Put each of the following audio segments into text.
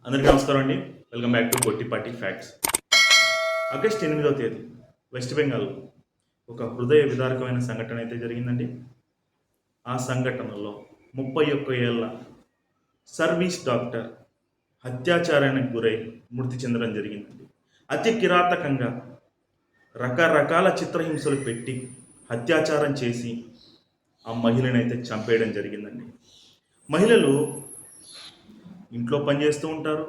అందరికీ నమస్కారం అండి. Welcome back to Gottipati facts. August 8వ తేదీ వెస్ట్ బెంగాల్ ఒక హృదయ విదారకమైన సంఘటన అయితే జరిగిందండి. ఆ సంఘటనలో 31 ఏళ్ల సర్వీస్ డాక్టర్ అత్యాచారానికి గురై మృతి చెందడం జరిగిందండి. అతి కిరాతకంగా రకరకాల చిత్రహింసలు పెట్టి అత్యాచారం చేసి ఆ మహిళను అయితే చంపేయడం జరిగిందండి. మహిళలు ఇంట్లో పనిచేస్తూ ఉంటారు,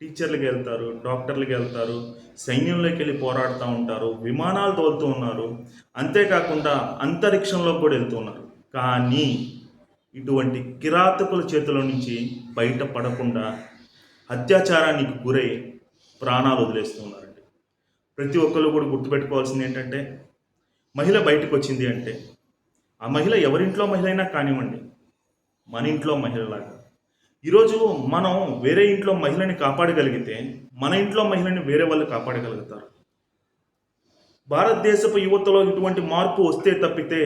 టీచర్లకు వెళ్తారు, డాక్టర్లకు వెళ్తారు, సైన్యంలోకి వెళ్ళి పోరాడుతూ ఉంటారు, విమానాలు తోలుతూ ఉన్నారు, అంతేకాకుండా అంతరిక్షంలోకి కూడా వెళ్తూ ఉన్నారు. కానీ ఇటువంటి కిరాతకుల చేతిలో నుంచి బయటపడకుండా అత్యాచారానికి గురై ప్రాణాలు వదిలేస్తూ ఉన్నారండి. ప్రతి ఒక్కరు కూడా గుర్తుపెట్టుకోవాల్సింది ఏంటంటే, మహిళ బయటకు వచ్చింది అంటే ఆ మహిళ ఎవరింట్లో మహిళ అయినా కానివ్వండి, మన ఇంట్లో మహిళలాగా ఈరోజు మనం వేరే ఇంట్లో మహిళని కాపాడగలిగితే మన ఇంట్లో మహిళని వేరే వాళ్ళు కాపాడగలుగుతారు. భారతదేశపు యువతలో ఇటువంటి మార్పు వస్తే తప్పితే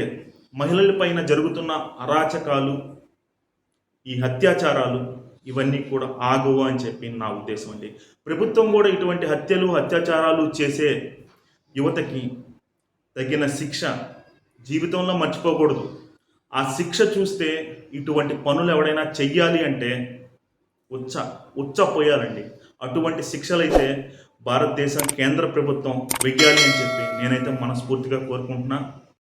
మహిళలపైన జరుగుతున్న అరాచకాలు, ఈ అత్యాచారాలు ఇవన్నీ కూడా ఆగవు అని చెప్పి నా ఉద్దేశం అండి. ప్రభుత్వం కూడా ఇటువంటి హత్యలు అత్యాచారాలు చేసే యువతకి తగిన శిక్ష జీవితంలో మర్చిపోకూడదు. ఆ శిక్ష చూస్తే ఇటువంటి పనులు ఎవడైనా చెయ్యాలి అంటే ఉచ్చపోయాలండి. అటువంటి శిక్షలైతే భారతదేశం కేంద్ర ప్రభుత్వం వెయ్యాలి అని చెప్పి నేనైతే మనస్ఫూర్తిగా కోరుకుంటున్నా.